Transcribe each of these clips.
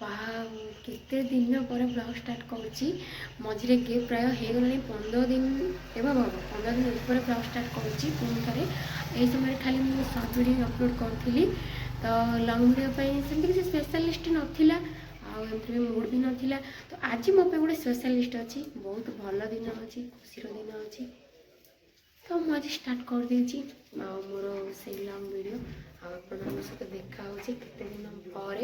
केते दिन पर ब्लॉग स्टार्ट करुँची मझे गे प्राय हो गला 15 दिन एवं हम 15 दिन ऊपर ब्लॉग स्टार्ट करुँची पुणी थे यही समय खाली मुझे सर्ट वीडियो अपलोड करी तो लंग वीडियो सेमती किसी स्पेशलिस्ट नाला आमती मूड भी नाला तो आज मो पे गोटे स्पेशलिस्ट अच्छी बहुत भल दिन अच्छी खुशी दिन अच्छी तो मुझे स्टार्ट कर देची मोर से लंग वीडियो आप सहित देखा केते दिन पर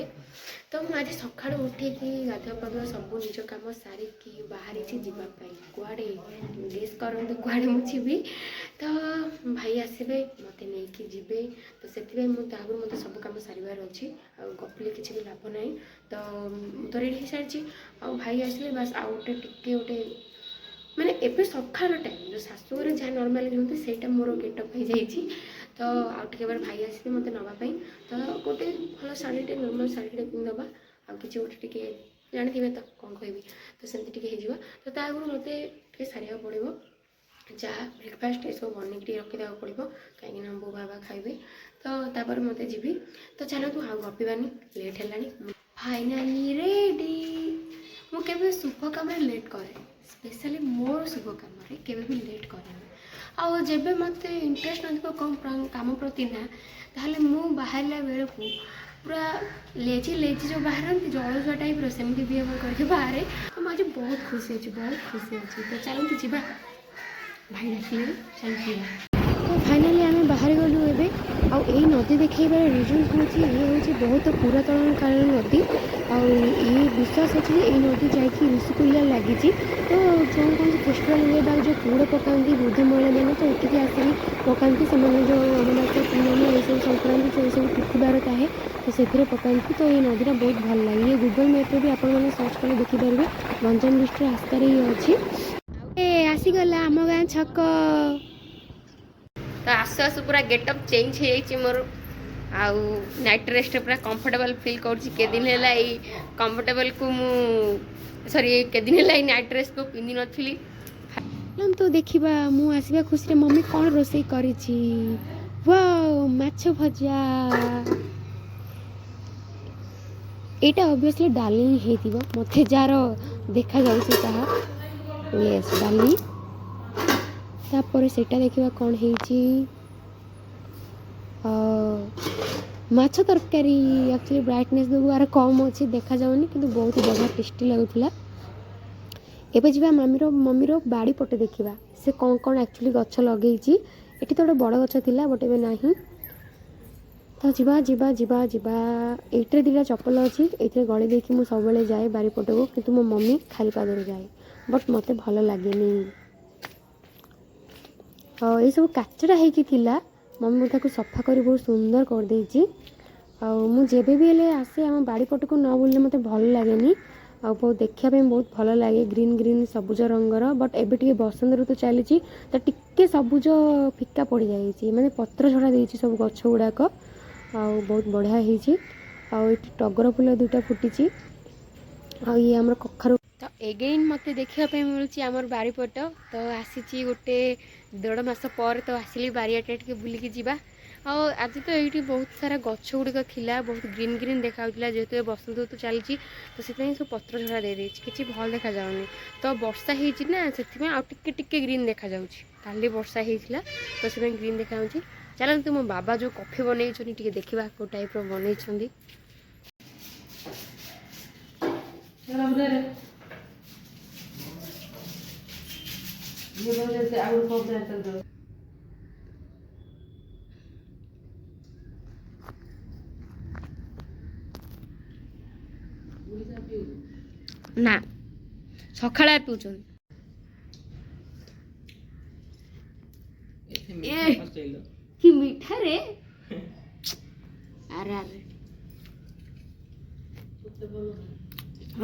तो मुझे सका उठिकी गाधुआ पाधुआ सब निज कम सारिकी बाहरी जावाई कुआड़े गेस करूँ कुआड़े मुझे तो भाई आसबे मत नहीं जी तो से मुझे आगुरी सब कम सारे अच्छी गपिले किसी भी लाभ ना तो रेडी हो सारी भाई आसले बास आउ गोटे टिके गोटे माने एबे सखार टाइम जो शाशुघर जहाँ नर्माली रुहते से मोर गेटअप हो जाइए तो आउटे बार भाई आसते मत नापी तो गोटे भल शाढ़ीटे नर्माल शाढ़ीटे पिंधवा आ कि गोटे टे जानी तो कौन कह तो सेमती हो तो आगुरी मत सारे पड़ो जहाँ ब्रेकफास्ट ये सब बनई रखीदे पड़ो कहीं बो बाबा खाइबे तो मत जी तो चलतु आ गपीबानी लेट है फाइनाली रेडी मुझे शुभ कम लेट करे स्पेशली मोर शुभ कम केवे लेट करे आउ जब मत इंटरेस्ट न कम कम प्रति ना ताहले मु बाहरला बेल को पूरा लेजी लेजी जो बाहर जलुआ टाइप सेमती बिहेव करके बाहर तो मुझे बहुत खुशी अच्छी तो चलते जी भाई डाकिले चलते तो फाइनाली आम बाहर गलु ए आई नदी देखेबार रिजन हूँ ये हूँ बहुत पुरातन काल नदी आई विश्वास अच्छे ये नदी जाकि ऋषिकुलिया लगी तो जो कौन फेस्टिवल हुए जो कूड़ पकाती वृद्ध महिला मैंने तो ये आसिक पकाती से जो अमावास्या पूर्णिमा ये सब संक्रांति जो सब तिथिवार थाए तो से पकाती तो ये नदीटा बहुत भल लगे ये गूगल मैप्रे भी आपने सर्च कर देखिपारे गंजाम डिस्ट्रिक्ट रास्तार ही अच्छी आसीगला आम गाँ छक तो आसु आसु पूरा गेटअप चेंज हो जाइए मोर आउ नाइट ड्रेस पूरा कंफर्टेबल फील कर दिन है कंफर्टेबल को सॉरी के दिन है नाइट ड्रेस को पिंधि नी तो देखा मु आसवा खुशी मम्मी कौन रोसे करी माछ भजा एटा ऑब्वियसली डाली ही मत जार देखा यस डाली तापर सेटा देखा कौन माछ तरकारी एक्चुअली ब्राइटनेस दुआर कम अच्छी देखा जाऊनी कि बहुत बढ़िया टेस्टी लगुला एबे जीवा मम्मीर बाड़ी पटे देखा से कौन कौन एक्चुअली गछ लगे ये तो गोटे बड़ गछ थिला बट एबे नाही तो जीवा जीवा जीवा जीवा एटे दुटा चप्पल अच्छी ये गली देखी मुझे सब जाए बारी पटे को किंतु मो मम्मी खाली पादर जाए बट मत भल लगे ये सब काचड़ा होता मम्मी मुझे सफा कर बहुत सुंदर कर देची मुझे भी हेले आसे आम बाड़ी पट को न बुलने मत भल लगे बहुत देखापी बहुत भल लगे ग्रीन ग्रीन सबुज रंगर बट एबे टिके बसंत ऋतु चली तो टिके सबुज फिका पड़ जाए मैंने पत्र झड़ा देती सब गछ गुड़ाक बहुत बढ़िया होती टगर फूल दुटा फुटी ये आम कखारू तो एगेन मत देखापी मिलूँ आमर बारीपट तो आसी गोटे 1.5 मास पर तो आसिली बारियाटे टे बुलिकी जीवा आज तो ये बहुत सारा गछ गुड़िक खिला बहुत ग्रीन ग्रीन देखा जेहेतु बसंत ऋतु चली तो से सब पत्र झड़ा दे कि भल देखा जाऊनी तो वर्षा होना से टिके ग्रीन देखा काली वर्षा होता तो से ग्रीन देखा चलते मो बाबा जो कॉफी बनई देखा कौ टाइप बनई ना सकाଳେ पिउछन कि मीठा रे अरे अरे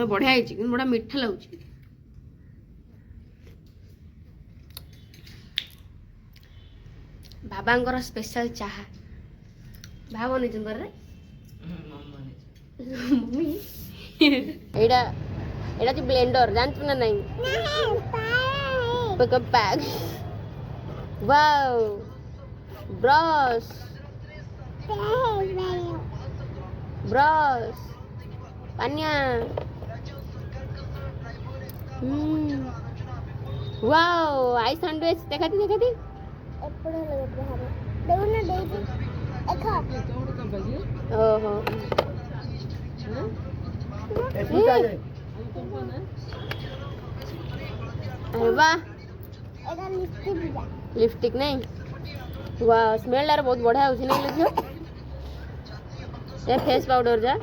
बढ़िया है बड़ा मीठा लगुच बाबा स्पेशल चाहा भा बन मम्मी एडा एडा जो ब्लेंडर जानत ना नहीं पैक वाओ ब्रश ब्रश पानिया वाओ आई सैंडविच देखाती देखाती ओहो अरे वाह लिपस्टिक नहीं वाह स्मेल यार बहुत बढ़िया होची नहीं लगियो ये फेस पाउडर जा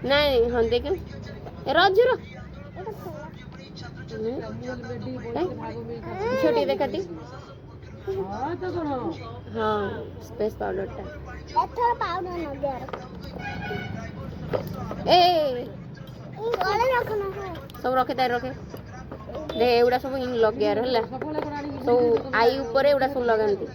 नहीं हाँ देख रोज छोटी देखाती हाँ स्पेस पाउडर ए सब रखे तार रखे दे एगुड़ा सब इन लगे है सब आई ऊपर एगुड़ा सब लगाती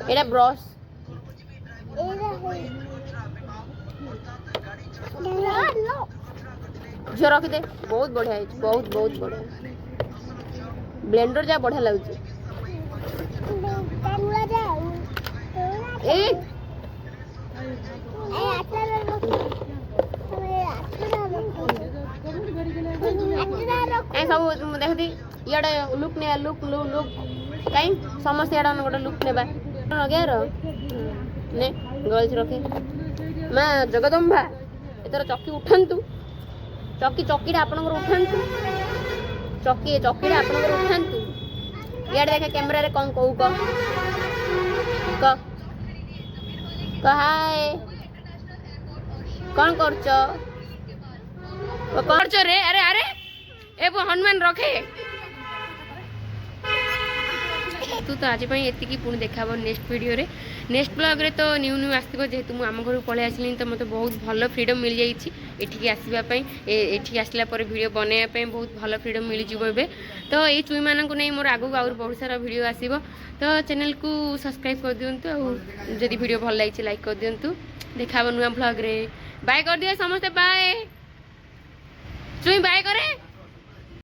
एटा ब्रश झील रखी दे बहुत बढ़िया है बहुत बहुत बढ़िया ब्लेंडर जा बढ़िया लगुच सब देखती इे लुक ने लुक लुक लुक कहीं समस्त इे गोटे लुक ने लगे ने गर्ल्स रखे मैं जगदम्बा एतर चक्की उठातु चक्की चक्कीटा आप उठातु चक्की चक्कीटा आप उठातु इे देखे कैमेरा रे कौन कहू हाय कौन कर रे अरे अरे ए वो हनुमान रखे तू तो आज ये पुणी देखा नेक्स्ट वीडियो रे नेक्स्ट ब्लॉग रे तो न्यू न्यू आसो जेहेतु मुझे आम घर पलि आसली तो मतलब बहुत भल फ्रीडम मिल जाइए आसवाई ये आसला वीडियो बनवाई बहुत भल फ्रीडम मिल जाए तो ये चुई मानक नहीं मोर आगू आउर बहुत सारा वीडियो आसो तो चैनल को सब्सक्राइब कर दिंतु और जदि वीडियो भल लगी लाइक कर दिंतु देखा नुआ ब्लॉग रे बाय कर दिया समस्ते बाय चुई बाय करे।